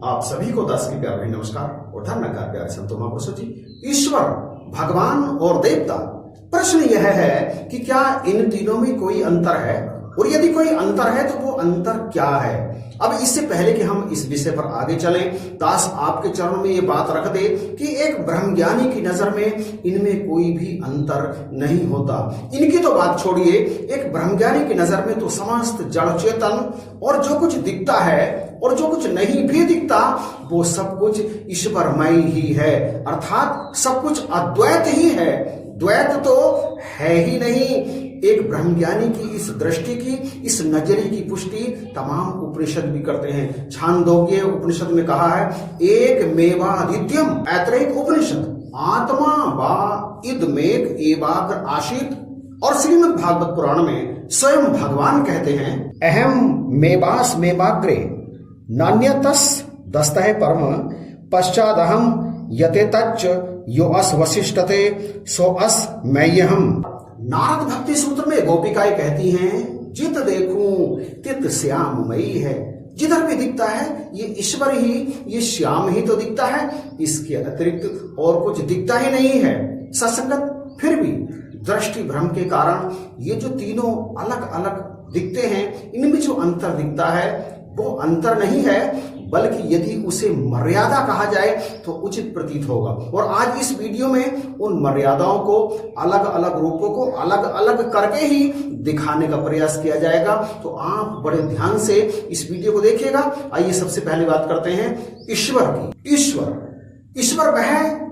आप सभी को दास की प्यार भरी नमस्कार और धर्मकार प्यारे संतो महापुरुषों जी। ईश्वर, भगवान और देवता, प्रश्न यह है कि क्या इन तीनों में कोई अंतर है, और यदि कोई अंतर है तो वो अंतर क्या है। अब इससे पहले कि हम इस विषय पर आगे चलें, दास आपके चरणों में ये बात रख दे कि एक ब्रह्मज्ञानी की नजर में इनमें कोई भी अंतर नहीं होता। इनकी तो बात छोड़िए, एक ब्रह्मज्ञानी की नजर में तो समस्त जड़ चेतन और जो कुछ दिखता है और जो कुछ नहीं भी दिखता वो सब कुछ ईश्वरमय ही है, अर्थात सब कुछ अद्वैत ही है। द्वैत तो है ही नहीं। एक ब्रह्मज्ञानी की इस दृष्टि की, इस नजरिए की पुष्टि तमाम उपनिषद भी करते हैं। छांदोग्य उपनिषद में कहा है, एक मेवादित्यम, ऐतरेय उपनिषद, आत्मा वा इदमेक एवाग्र आशित। और श्रीमद् भागवत पुराण में स्वयं भगवान कहते हैं, अहम मेवास मेवाग्रे नान्यतस दस्तः परम पश्चादहम यतेतच्च यो अस वशिष्ठते सो अस मय्यहम। नारद भक्ति सूत्र में गोपिकाएं कहती हैं, जित देखूं तित श्याममयी है। जिधर भी दिखता है ये ईश्वर ही, ये श्याम ही तो दिखता है, इसके अतिरिक्त और कुछ दिखता ही नहीं है। सत्संगत फिर भी दृष्टि भ्रम के कारण ये जो तीनों अलग अलग दिखते हैं, इनमें जो अंतर दिखता है वो अंतर नहीं है, बल्कि यदि उसे मर्यादा कहा जाए तो उचित प्रतीत होगा। और आज इस वीडियो में उन मर्यादाओं को, अलग अलग रूपों को अलग अलग करके ही दिखाने का प्रयास किया जाएगा। तो आप बड़े ध्यान से इस वीडियो को देखिएगा। आइए सबसे पहले बात करते हैं ईश्वर की। ईश्वर वह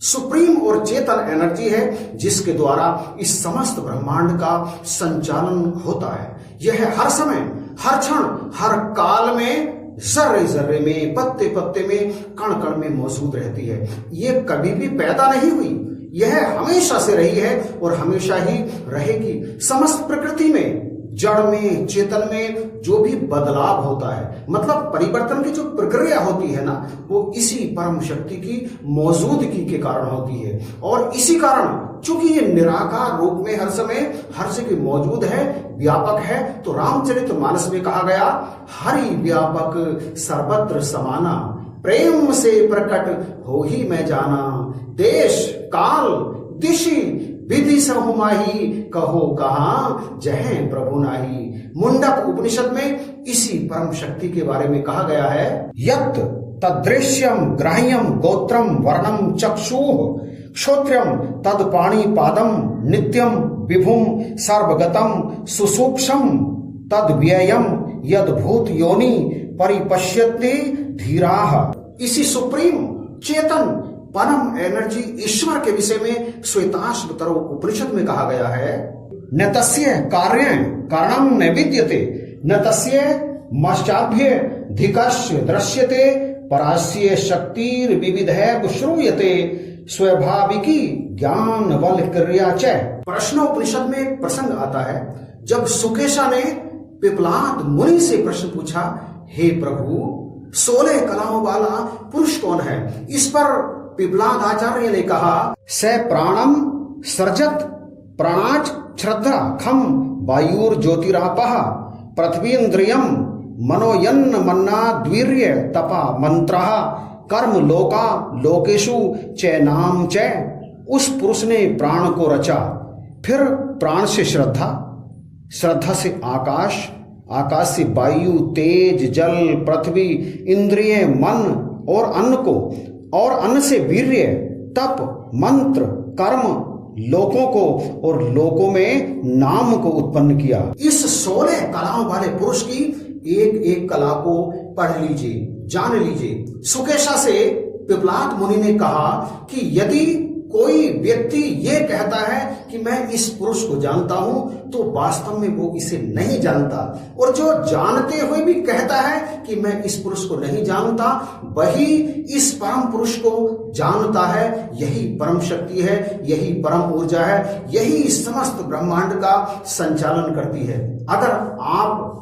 सुप्रीम और चेतन एनर्जी है जिसके द्वारा इस समस्त ब्रह्मांड का संचालन होता है। यह हर समय, हर क्षण, हर काल में, जर्रे जर्रे में, पत्ते पत्ते में, कण कण में मौजूद रहती है। ये कभी भी पैदा नहीं हुई, यह हमेशा से रही है और हमेशा ही रहेगी। समस्त प्रकृति में, जड़ में, चेतन में जो भी बदलाव होता है, मतलब परिवर्तन की जो प्रक्रिया होती है ना, वो इसी परम शक्ति की मौजूदगी के कारण होती है। और इसी कारण चूंकि ये निराकार रूप में हर समय हर जगह मौजूद है, व्यापक है, तो रामचरितमानस में कहा गया, हरि व्यापक सर्वत्र समाना, प्रेम से प्रकट हो ही मैं जाना, देश काल दिशि विधि सहुमाही, कहो कहा जय प्रभु नाही। मुंडक उपनिषद में इसी परम शक्ति के बारे में कहा गया है, यत् तदृश्यम ग्राह्यम गोत्रम वर्णम चक्षुः श्रोत्रम तद पाणी पादम नित्यम विभुम सर्वगतम सुसूक्ष्म तद व्ययम यद भूत योनि परिपश्यते धीराः। इसी सुप्रीम चेतन परम एनर्जी ईश्वर के विषय में श्वेताश्वतरो उपनिषद में कहा गया है, न तस्य कार्यं कारणं न विद्यते, न तस्य मश्चाभ्य धिकस्य दृश्यते, परास्य शक्तिर विविधैव श्रूयते, स्वाभाविकी ज्ञान बल क्रिया च। प्रश्नोपनिषद में एक प्रसंग आता है, जब सुकेशा ने पिपलाद मुनि से प्रश्न पूछा, हे प्रभु 16 कलाओं वाला पुरुष कौन है। इस पर पिपलाद आचार्य ने कहा, स प्राणम सृजत प्राणाच श्रद्धा खम वायुर ज्योतिरापः पृथ्वीन्द्रियम मनोयन्न मन्ना द्वीर्य तपा मंत्रः कर्म लोका लोकेशु च नाम च। उस पुरुष ने प्राण को रचा, फिर प्राण से श्रद्धा, श्रद्धा से आकाश, आकाश से वायु, तेज, जल, पृथ्वी, इंद्रिय, मन और अन्न को, और अन्न से वीर्य, तप, मंत्र, कर्म, लोकों को, और लोकों में नाम को उत्पन्न किया। इस 16 कलाओं वाले पुरुष की एक एक कला को पढ़ लीजिए, जान लीजिए। सुकेशा से पिपलाद मुनि ने कहा कि यदि कोई व्यक्ति ये कहता है कि मैं इस पुरुष को जानता हूं, तो वास्तव में वो इसे नहीं जानता, और जो जानते हुए भी कहता है कि मैं इस पुरुष को नहीं जानता, वही इस परम पुरुष को जानता है। यही परम शक्ति है, यही परम ऊर्जा है, यही समस्त ब्रह्मांड का संचालन करती है। अगर आप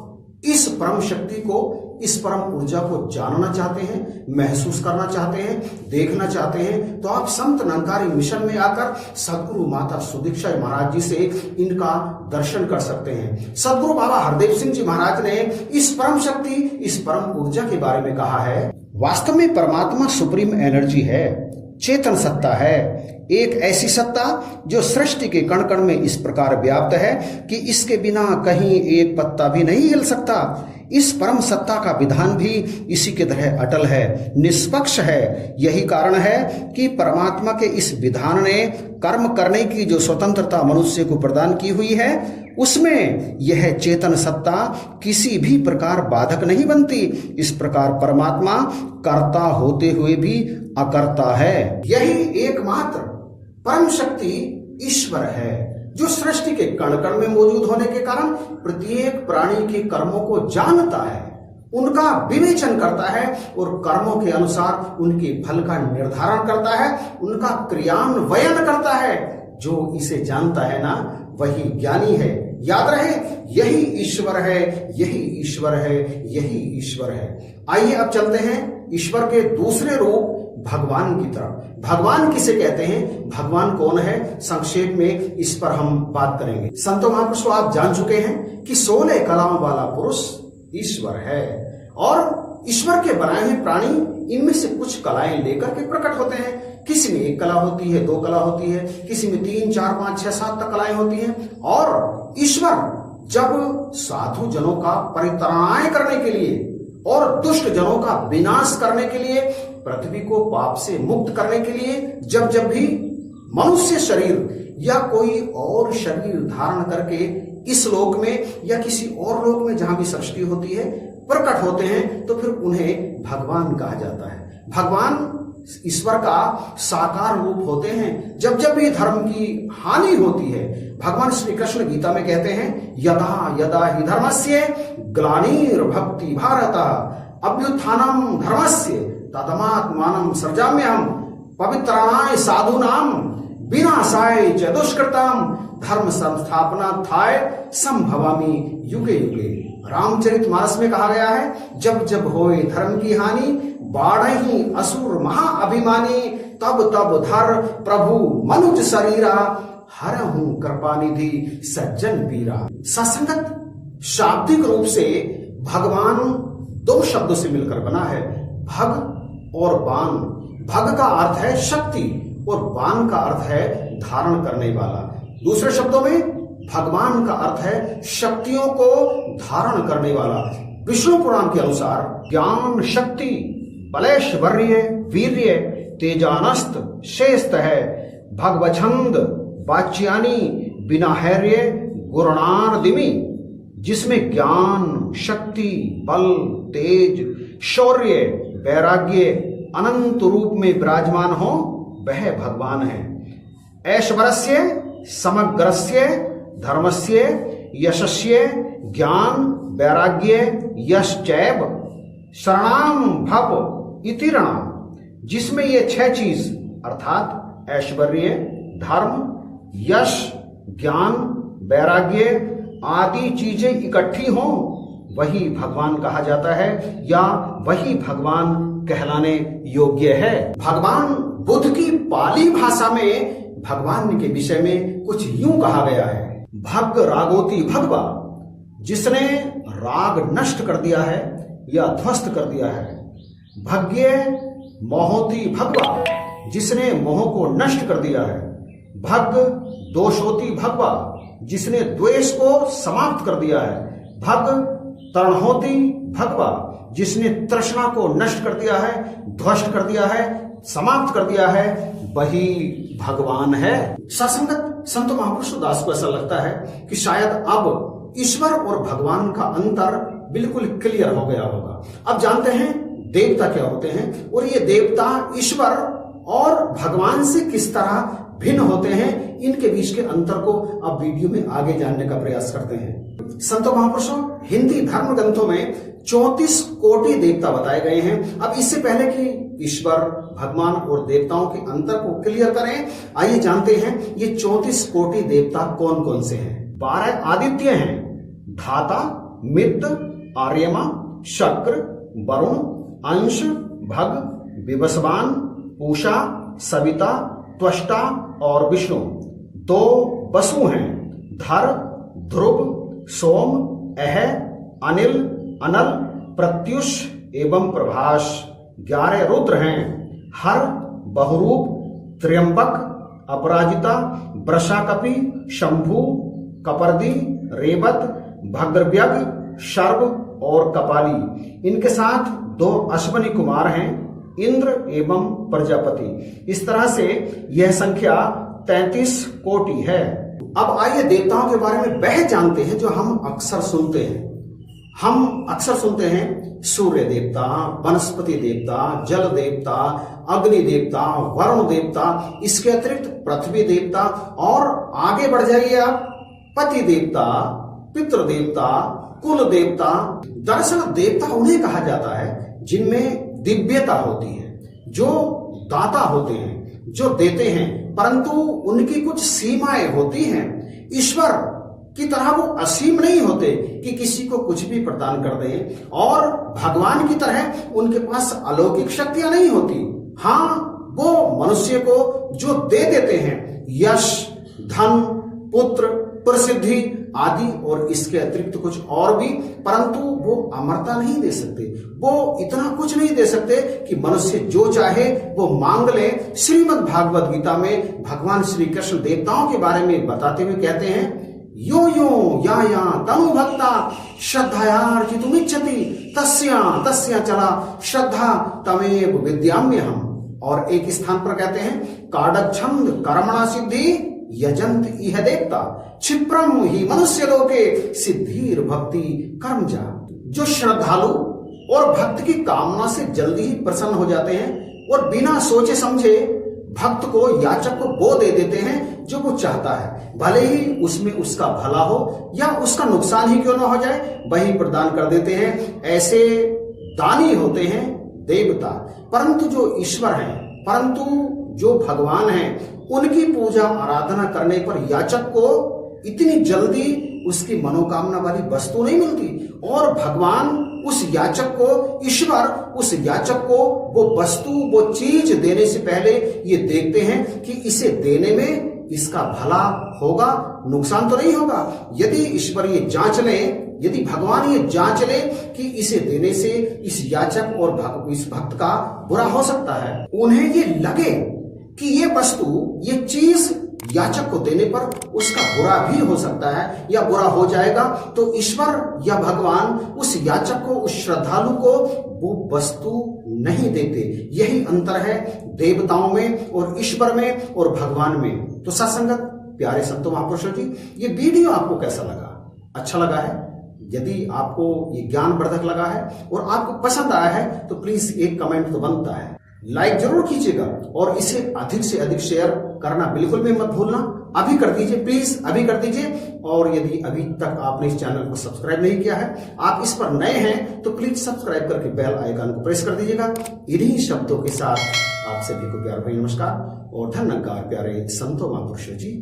इस परम शक्ति को, इस परम ऊर्जा को जानना चाहते हैं, महसूस करना चाहते हैं, देखना चाहते हैं, तो आप संत निरंकारी मिशन में आकर सदगुरु माता सुदीक्षा महाराज जी से इनका दर्शन कर सकते हैं। सदगुरु बाबा हरदेव सिंह जी महाराज ने इस परम शक्ति, इस परम ऊर्जा के बारे में कहा है, वास्तव में परमात्मा सुप्रीम एनर्जी है, चेतन सत्ता है, एक ऐसी सत्ता जो सृष्टि के कण कण में इस प्रकार व्याप्त है कि इसके बिना कहीं एक पत्ता भी नहीं हिल सकता। इस परम सत्ता का विधान भी इसी के तरह अटल है, निष्पक्ष है। यही कारण है कि परमात्मा के इस विधान ने कर्म करने की जो स्वतंत्रता मनुष्य को प्रदान की हुई है, उसमें यह चेतन सत्ता किसी भी प्रकार बाधक नहीं बनती। इस प्रकार परमात्मा कर्ता होते हुए भी अकर्ता है। यही एकमात्र परम शक्ति ईश्वर है, जो सृष्टि के कण कण में मौजूद होने के कारण प्रत्येक प्राणी के कर्मों को जानता है, उनका विवेचन करता है और कर्मों के अनुसार उनके फल का निर्धारण करता है, उनका क्रियान्वयन करता है। जो इसे जानता है ना, वही ज्ञानी है। याद रहे, यही ईश्वर है, यही ईश्वर है, यही ईश्वर है। आइए अब चलते हैं ईश्वर के दूसरे रूप भगवान की तरफ। भगवान किसे कहते हैं, भगवान कौन है, संक्षेप में इस पर हम बात करेंगे। संतो महापुरुषों, आप जान चुके हैं कि 16 कलाओं वाला पुरुष ईश्वर है और ईश्वर के बनाए हुए प्राणी इनमें से कुछ कलाएं लेकर के प्रकट होते हैं। किसी में 1 कला होती है, 2 कला होती है, किसी में 3, 4, 5, 6, 7 तक कलाएं होती हैं। और ईश्वर जब साधु जनों का परित्राण करने के लिए और दुष्ट जनों का विनाश करने के लिए, पृथ्वी को पाप से मुक्त करने के लिए जब जब भी मनुष्य शरीर या कोई और शरीर धारण करके इस लोक में या किसी और लोक में जहां भी सृष्टि होती है प्रकट होते हैं, तो फिर उन्हें भगवान कहा जाता है। भगवान ईश्वर का साकार रूप होते हैं। जब जब भी धर्म की हानि होती है, भगवान श्री कृष्ण गीता में कहते हैं, यदा यदा हि धर्मस्य ग्लानिर्भवति भारत अभ्युत्थानम धर्मस्य तदमात्मानं सृजाम्यहम् पवित्राणाय साधूनां विनाशाय च दुष्कृतां धर्म संस्थापनार्थाय संभवामि युगे युगे। रामचरितमानस में कहा गया है, जब जब होए धर्म की हानि, बाढ़हि असुर महाअभिमानी, तब तब धर प्रभु मनुज शरीरा, हरहु कृपानिधि सज्जन पीरा। ससंगत शाब्दिक रूप से भगवान 2 शब्दों से मिलकर बना है, भग और बान। भग का अर्थ है शक्ति और बान का अर्थ है धारण करने वाला। दूसरे शब्दों में भगवान का अर्थ है शक्तियों को धारण करने वाला। विष्णु पुराण के अनुसार ज्ञान शक्ति बलैश्वर्य वीर्य तेजानस्त शेस्त है भगवछंद वाच्यानी विनाहैर्य गुणार्दिमी, जिसमें ज्ञान शक्ति बल तेज शौर्य वैराग्य अनंत रूप में विराजमान हो, वह भगवान है। ऐश्वर्यस्य समग्रस्य धर्मस्य यशस्य ज्ञान वैराग्य यश्चैव शरणाम भव इति रणम, जिसमें ये 6 चीज अर्थात ऐश्वर्य धर्म यश ज्ञान वैराग्य आदि चीजें इकट्ठी हों, वही भगवान कहा जाता है या वही भगवान कहलाने योग्य है। भगवान बुद्ध की पाली भाषा में भगवान के विषय में कुछ यूं कहा गया है, भग रागोति भगवा, जिसने राग नष्ट कर दिया है या ध्वस्त कर दिया है। भग्य मोहोति भगवा, जिसने मोह को नष्ट कर दिया है। भग दोषोति भगवा, जिसने द्वेष को समाप्त कर दिया है। भग तरणहोति भगवा, जिसने तृष्णा को नष्ट कर दिया है, ध्वस्त कर दिया है, समाप्त कर दिया है, वही भगवान है। ससंगत संत महापुरुष दास को ऐसा लगता है कि शायद अब ईश्वर और भगवान का अंतर बिल्कुल क्लियर हो गया होगा। अब जानते हैं देवता क्या होते हैं और ये देवता ईश्वर और भगवान से किस तरह भिन्न होते हैं, इनके बीच के अंतर को अब वीडियो में आगे जानने का प्रयास करते हैं। संतों महापुरुषों, हिंदी धर्म ग्रंथों में 34 कोटि देवता बताए गए हैं। अब इससे पहले कि ईश्वर भगवान और देवताओं के अंतर को क्लियर करें, आइए जानते हैं ये 34 कोटि देवता कौन कौन से हैं। 12 आदित्य हैं, धाता मित्र आर्यमा, शक्र, वरुण, अंश, भग, विवस्वान, पूषा, सविता, त्वष्टा और विष्णु। 2 वसु हैं, धर, ध्रुव, सोम, अह, अनिल, अनल, प्रत्युष एवं प्रभास। 11 रुद्र हैं, हर, बहुरूप, त्र्यंबक, अपराजिता, वृषाकपि, शंभु, कपर्दी, रेवत, भद्रव्यग, शर्व और कपाली। इनके साथ 2 अश्वनी कुमार हैं, इंद्र एवं प्रजापति। इस तरह से यह संख्या 33 कोटि है। अब आइए देवताओं के बारे में वह जानते हैं जो हम अक्सर सुनते हैं। हम अक्सर सुनते हैं सूर्य देवता, वनस्पति देवता, जल देवता, अग्नि देवता, वरुण देवता, इसके अतिरिक्त पृथ्वी देवता, और आगे बढ़ जाइए आप, पति देवता, पितृ देवता, कुल देवता। दरअसल देवता उन्हें कहा जाता है जिनमें दिव्यता होती है, जो दाता होते हैं, जो देते हैं, परंतु उनकी कुछ सीमाएं होती हैं। ईश्वर की तरह वो असीम नहीं होते कि किसी को कुछ भी प्रदान कर दें, और भगवान की तरह उनके पास अलौकिक शक्तियां नहीं होती। हाँ, वो मनुष्य को जो दे देते हैं, यश, धन, पुत्र, प्रसिद्धि आदि और इसके अतिरिक्त कुछ और भी, परंतु वो अमरता नहीं दे सकते। वो इतना कुछ नहीं दे सकते कि मनुष्य जो चाहे वो मांग ले। श्रीमद् भागवत गीता में भगवान श्री कृष्ण देवताओं के बारे में बताते हुए कहते हैं, यो यो या या तनु भक्ता श्रद्धयार्चितुमिच्छति तस्या तस्या चला श्रद्धा तमेव विद्याम्यहम्। और एक स्थान पर कहते हैं, काडच्छन्द कर्मणा सिद्धि यजंत इह देवता क्षिप्रम ही मनुष्य लोके सिद्धिर भक्ति कर्मजा। जो श्रद्धालु और भक्त की कामना से जल्दी ही प्रसन्न हो जाते हैं और बिना सोचे समझे भक्त को, याचक को वो दे देते हैं जो वो चाहता है, भले ही उसमें उसका भला हो या उसका नुकसान ही क्यों ना हो जाए, वही प्रदान कर देते हैं। ऐसे दानी होते हैं देवता। परंतु जो ईश्वर हैं, परंतु जो भगवान हैं, उनकी पूजा आराधना करने पर याचक को इतनी जल्दी उसकी मनोकामना वाली वस्तु नहीं मिलती, और भगवान उस याचक को, ईश्वर उस याचक को वो वस्तु, वो चीज देने से पहले ये देखते हैं कि इसे देने में इसका भला होगा, नुकसान तो नहीं होगा। यदि ईश्वर ये जांच ले, यदि भगवान ये जांच ले कि इसे देने से इस याचक और इस भक्त का बुरा हो सकता है, उन्हें ये लगे कि ये वस्तु, ये चीज याचक को देने पर उसका बुरा भी हो सकता है या बुरा हो जाएगा, तो ईश्वर या भगवान उस याचक को, उस श्रद्धालु को वो वस्तु नहीं देते। यही अंतर है देवताओं में और ईश्वर में और भगवान में। तो सत्संगत प्यारे संतों महापुरुषों जी, ये वीडियो आपको कैसा लगा? अच्छा लगा है? यदि आपको ये ज्ञानवर्धक लगा है और आपको पसंद आया है तो प्लीज एक कमेंट तो बनता है, लाइक जरूर कीजिएगा और इसे अधिक से अधिक शेयर करना बिल्कुल भी मत भूलना। अभी कर दीजिए, प्लीज अभी कर दीजिए। और यदि अभी तक आपने इस चैनल को सब्सक्राइब नहीं किया है, आप इस पर नए हैं, तो प्लीज सब्सक्राइब करके बेल आइकन को प्रेस कर दीजिएगा। इन्हीं शब्दों के साथ आप सभी को प्यार भरी नमस्कार और धन्यवाद प्यारे संतों महापुरुषों जी।